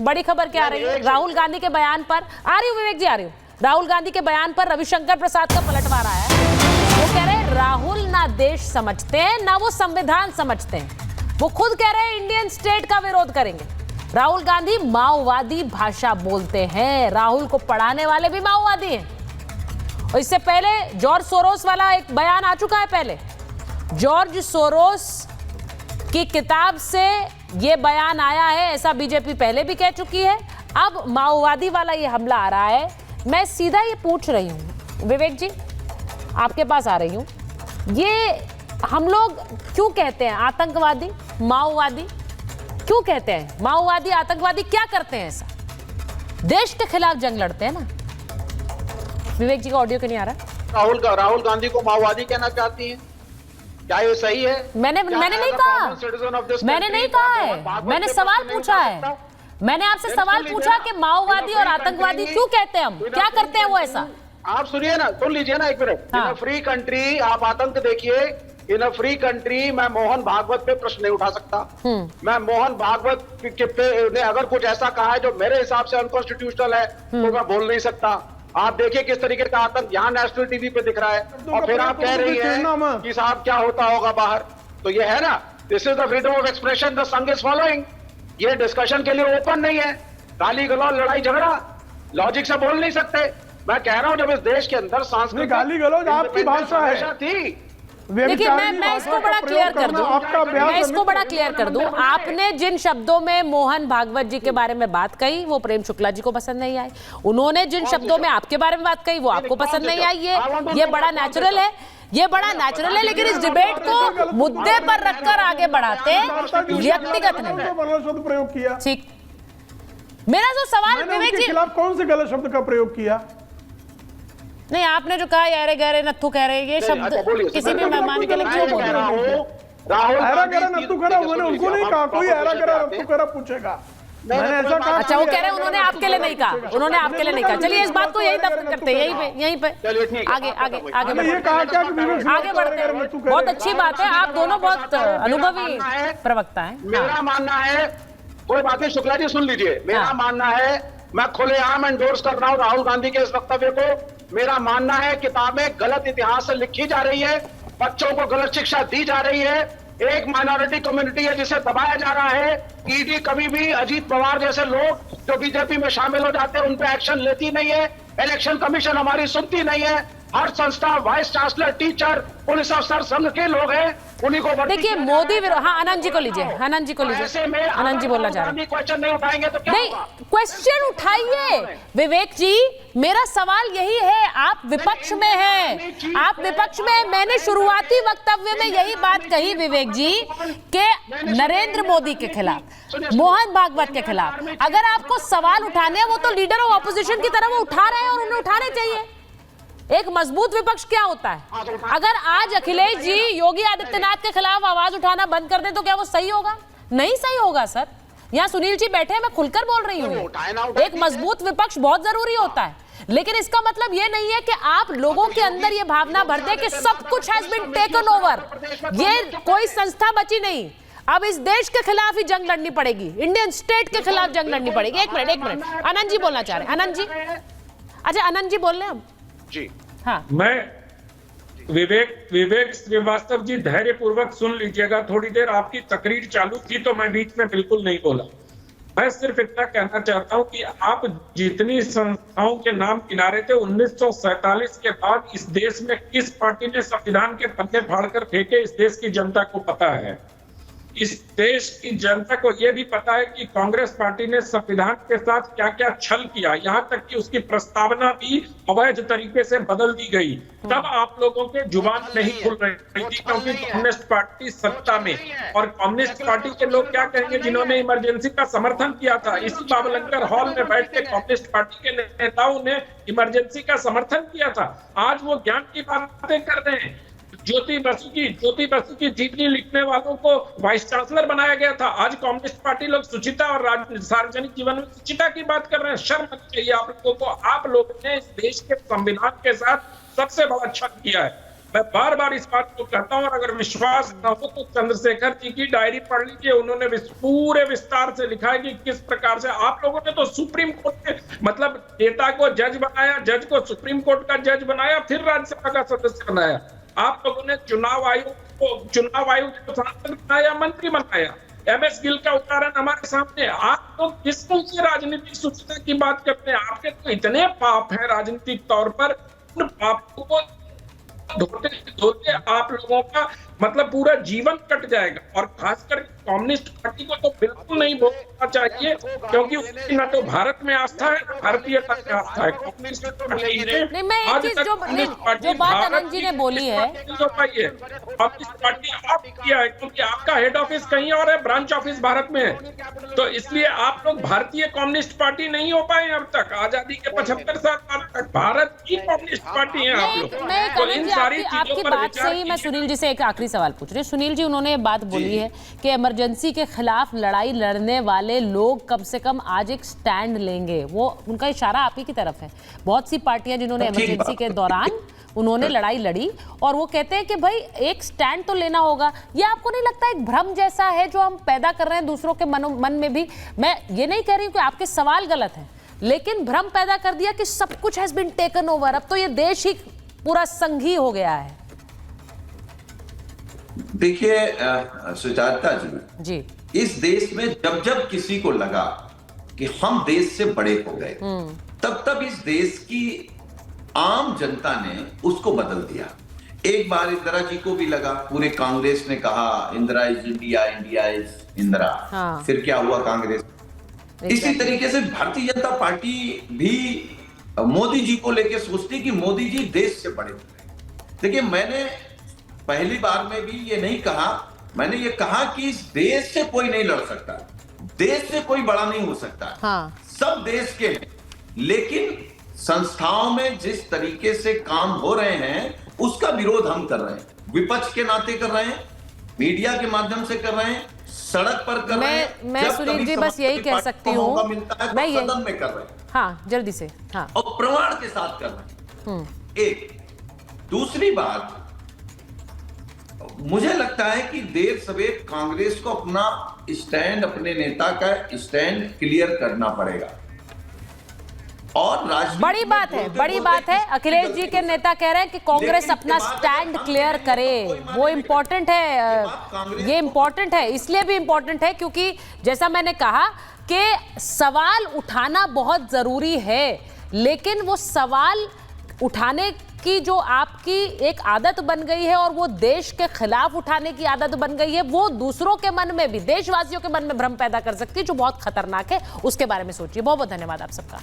बड़ी खबर क्या आ रही है? राहुल गांधी के बयान पर आ रही हूँ विवेक जी, आ रही हूँ। राहुल गांधी के बयान पर रविशंकर प्रसाद का पलटवार आया है। वो कह रहे हैं राहुल ना देश समझते हैं ना वो संविधान समझते हैं। वो खुद कह रहे हैं इंडियन स्टेट का विरोध करेंगे। राहुल गांधी माओवादी भाषा बोलते हैं। राहुल को पढ़ाने वाले भी माओवादी हैं। और इससे पहले जॉर्ज सोरोस वाला एक बयान आ चुका है। पहले जॉर्ज सोरोस की किताब से ये बयान आया है, ऐसा बीजेपी पहले भी कह चुकी है। अब माओवादी वाला ये हमला आ रहा है। मैं सीधा ये पूछ रही हूँ विवेक जी, आपके पास आ रही हूँ, ये हम लोग क्यों कहते हैं आतंकवादी माओवादी? क्यों कहते हैं माओवादी आतंकवादी? क्या करते हैं ऐसा? देश के खिलाफ जंग लड़ते हैं ना। विवेक जी का ऑडियो क्यों नहीं आ रहा? राहुल गांधी को माओवादी कहना चाहती हैं? क्या ये सही है? मैंने नहीं कहा, मैंने नहीं कहा है। मैंने सवाल पूछा है। मैंने आपसे सवाल पूछा कि माओवादी और आतंकवादी क्यों कहते हैं हम? क्या करते हैं वो ऐसा? आप सुनिए ना, सुन लीजिए ना एक minute. In a free country आप आतंक देखिए। इन अ फ्री कंट्री मैं मोहन भागवत पे प्रश्न नहीं उठा सकता। मैं मोहन भागवत पे ने अगर कुछ ऐसा कहा है जो मेरे हिसाब से अनकॉन्स्टिट्यूशनल है तो मैं बोल नहीं सकता। आप देखिए किस तरीके का आतंक यहाँ नेशनल टीवी पे दिख रहा है, और फिर आप कह रही हैं कि साहब क्या होता होगा बाहर। तो ये है ना, this is the freedom of expression, the संघ इज फॉलोइंग। ये डिस्कशन के लिए ओपन नहीं है। गाली गलौज लड़ाई झगड़ा लॉजिक से बोल नहीं सकते। मैं कह रहा हूं जब इस देश के अंदर सांस्कृतिक गाली गलौज आपकी भाषा है थी। देखिए मैं इसको बड़ा क्लियर कर दूं, मैं इसको बड़ा क्लियर कर दूं। आपने जिन शब्दों में मोहन भागवत जी के बारे में बात कही वो प्रेम शुक्ला जी को पसंद नहीं आई। उन्होंने जिन शब्दों में आपके बारे में बात कही वो आपको पसंद नहीं आई। ये बड़ा नेचुरल है, ये बड़ा नेचुरल है। लेकिन इस डिबेट को मुद्दे पर रखकर आगे बढ़ाते, व्यक्तिगत नहीं। प्रयोग किया। ठीक, मेरा जो सवाल विवेक जी खिलाफ कौन से गलत शब्द का प्रयोग किया? नहीं, आपने जो कहा यारे गहरे नत्थू कह रहे, ये शब्द किसी भी मेहमान के लिए क्यों बोल रहे हो? ऐरा गहरा नत्थू करा उन्होंने उनको नहीं कहा। कोई ऐरा गहरा नत्थू करा पूछेगा, मैंने ऐसा कहा। अच्छा, वो कह रहे हैं उन्होंने आपके लिए नहीं कहा, उन्होंने आपके लिए नहीं कहा। चलिए इस बात को यही दफन करते हैं, यहीं पे आगे आगे आगे ये कहा क्या आगे बढ़ते हैं। बहुत अच्छी बात है, आप दोनों बहुत अनुभवी प्रवक्ता हैं। मेरा मानना है, कोई बात नहीं, शुक्ला जी सुन लीजिए। मेरा मानना है, मैं खुलेआम एंडोर्स कर रहा हूं राहुल गांधी के इस वक्तव्य को। मेरा मानना है किताबें गलत इतिहास से लिखी जा रही है, बच्चों को गलत शिक्षा दी जा रही है। एक माइनॉरिटी कम्युनिटी है जिसे दबाया जा रहा है। ईडी कभी भी अजीत पवार जैसे लोग जो बीजेपी में शामिल हो जाते हैं उन पर एक्शन लेती नहीं है। इलेक्शन कमीशन हमारी सुनती नहीं है। हर संस्था, वाइस चांसलर, टीचर, पुलिस अफसर संघ के लोग हैं, उन्हीं को देखिए मोदी। हाँ, आनंद जी को लीजिए, आनंद जी को लीजिए। आनंद जी बोलना चाह रहे हैं। क्वेश्चन नहीं उठाएंगे तो क्या? नहीं, क्वेश्चन उठाइए विवेक जी। मेरा सवाल यही है, आप विपक्ष में हैं, आप विपक्ष में। मैंने शुरुआती वक्तव्य में यही बात कही विवेक जी कि नरेंद्र मोदी के खिलाफ, मोहन भागवत के खिलाफ अगर आपको सवाल उठाने हैं, वो तो लीडर ऑफ ऑपोजिशन की तरह वो उठा रहे हैं और उन्हें उठाने चाहिए। एक मजबूत विपक्ष क्या होता है? अगर आज अखिलेश जी योगी आदित्यनाथ के खिलाफ आवाज उठाना बंद कर दे तो क्या वो सही होगा? नहीं सही होगा सर। यहाँ सुनील जी बैठे हैं, मैं खुलकर बोल रही हूँ। एक मजबूत विपक्ष बहुत जरूरी होता है, लेकिन इसका मतलब ये नहीं है कि आप लोगों के अंदर ये भावना भर दे कि सब कुछ हैज बीन टेकन ओवर। ये कोई संस्था बची नहीं। अब इस देश के खिलाफ ही जंग लड़नी पड़ेगी, इंडियन स्टेट के खिलाफ जंग लड़नी पड़ेगी। एक मिनट, आनंद जी बोलना चाह रहे हैं। आनंद जी, अच्छा आनंद जी बोल रहे हैं जी। हाँ, मैं विवेक श्रीवास्तव जी धैर्य पूर्वक सुन लीजिएगा। थोड़ी देर आपकी तकरीर चालू थी तो मैं बीच में बिल्कुल नहीं बोला। मैं सिर्फ इतना कहना चाहता हूं कि आप जितनी संस्थाओं के नाम किनारे थे 1947 के बाद इस देश में किस पार्टी ने संविधान के पन्ने फाड़कर फेंके, इस देश की जनता को पता है। इस देश की जनता को यह भी पता है कि कांग्रेस पार्टी ने संविधान के साथ क्या क्या छल किया, यहाँ तक कि उसकी प्रस्तावना भी अवैध तरीके से बदल दी गई। तब आप लोगों के जुबान नहीं खुल रही थी क्योंकि कम्युनिस्ट पार्टी सत्ता में, और कम्युनिस्ट पार्टी के लोग क्या कहेंगे जिन्होंने इमरजेंसी का समर्थन किया था। इसी बाबलंकर हॉल में बैठ के कम्युनिस्ट पार्टी के नेताओं ने इमरजेंसी का समर्थन किया था। आज वो ज्ञान की बातें कर रहे हैं। ज्योति बसु की जीवनी लिखने वालों को वाइस चांसलर बनाया गया था। आज कम्युनिस्ट पार्टी लोग सुचिता और सार्वजनिक जीवन में सुचिता की बात कर रहे हैं। शर्म आनी चाहिए आप लोगों को। आप लोगों ने इस देश के संविधान के साथ सबसे बड़ा छल किया है। मैं बार बार इस बात को कहता हूं, और अगर विश्वास न हो तो चंद्रशेखर जी की डायरी पढ़ लीजिए, उन्होंने पूरे विस्तार से लिखा है कि किस प्रकार से आप लोगों ने तो सुप्रीम कोर्ट के मतलब नेता को जज बनाया, जज को सुप्रीम कोर्ट का जज बनाया, फिर राज्यसभा का सदस्य बनाया। आप लोगों ने चुनाव आयोग को सांसद बनाया, मंत्री बनाया। MS गिल का उदाहरण हमारे सामने। आप लोग किस तरह से राजनीतिक सुचिता की बात करते हैं? आपके तो इतने पाप हैं राजनीतिक तौर पर, उन पापों को धोते आप लोगों का मतलब पूरा जीवन कट जाएगा। और खासकर कम्युनिस्ट पार्टी को तो बिल्कुल नहीं बोलना चाहिए, क्योंकि उसकी न तो भारत में आस्था है, न भारतीयता में आस्था है। कम्युनिस्ट पार्टी नहीं, मैं एक चीज जो बात अनंत जी ने बोली है, कम्युनिस्ट पार्टी आप किया है, क्योंकि आपका हेड ऑफिस कहीं और है, ब्रांच ऑफिस भारत में है, तो इसलिए आप लोग भारतीय कम्युनिस्ट पार्टी नहीं हो पाए अब तक। आजादी के 75 साल तक भारत की कम्युनिस्ट पार्टी है आप लोग। तो इन सारी आपकी बात से ही मैं सुनील जी से एक आखिरी सवाल पूछ रही हूँ। सुनील जी, उन्होंने बात बोली है कि इमरजेंसी के खिलाफ लड़ाई लड़ने वाले लोग कम से कम आज एक स्टैंड लेंगे। वो उनका इशारा आप ही की तरफ है। बहुत सी पार्टियां जिन्होंने इमरजेंसी के दौरान उन्होंने लड़ाई लड़ी, और वो कहते हैं कि भाई एक स्टैंड तो लेना होगा। ये आपको नहीं लगता एक भ्रम जैसा है जो हम पैदा कर रहे हैं दूसरों के मन में भी? मैं ये नहीं कह रही हूँ कि आपके सवाल गलत है, लेकिन भ्रम पैदा कर दिया कि सब कुछ हैज बीन टेकन ओवर, अब तो ये देश ही पूरा संघी हो गया है। देखिए सुजाता जी, इस देश में जब जब किसी को लगा कि हम देश से बड़े हो गए, तब तब इस देश की आम जनता ने उसको बदल दिया। एक बार इंदिरा जी को भी लगा, पूरे कांग्रेस ने कहा Indira is India, India is Indira. हाँ। फिर क्या हुआ कांग्रेस? इसी तरीके से भारतीय जनता पार्टी भी मोदी जी को लेकर सोचती कि मोदी जी देश से बड़े हो गए। देखिए, मैंने पहली बार में भी ये नहीं कहा, मैंने ये कहा कि इस देश से कोई नहीं लड़ सकता, देश से कोई बड़ा नहीं हो सकता। हाँ। सब देश के हैं, लेकिन संस्थाओं में जिस तरीके से काम हो रहे हैं उसका विरोध हम कर रहे हैं, विपक्ष के नाते कर रहे हैं, मीडिया के माध्यम से कर रहे हैं, सड़क पर कर रहे हैं। मैं सुनील जी बस यही कह सकती हूँ, मैं सदन में कर रहे हैं। हाँ, जल्दी से। हाँ। और प्रमाण के साथ कर रहे हैं। एक दूसरी बात, मुझे लगता है कि देर सवेर कांग्रेस को अपना स्टैंड, अपने नेता का स्टैंड क्लियर करना पड़ेगा। और बड़ी बात है अखिलेश जी के नेता कह रहे हैं कि कांग्रेस अपना स्टैंड क्लियर करे। वो इम्पोर्टेंट है, ये इम्पोर्टेंट है, इसलिए भी इम्पोर्टेंट है क्योंकि जैसा मैंने कहा कि सवाल उठाना बहुत जरूरी है, लेकिन वो सवाल उठाने की जो आपकी एक आदत बन गई है और वो देश के खिलाफ उठाने की आदत बन गई है, वो दूसरों के मन में भी, देशवासियों के मन में भ्रम पैदा कर सकती है, जो बहुत खतरनाक है। उसके बारे में सोचिए। बहुत बहुत धन्यवाद आप सबका।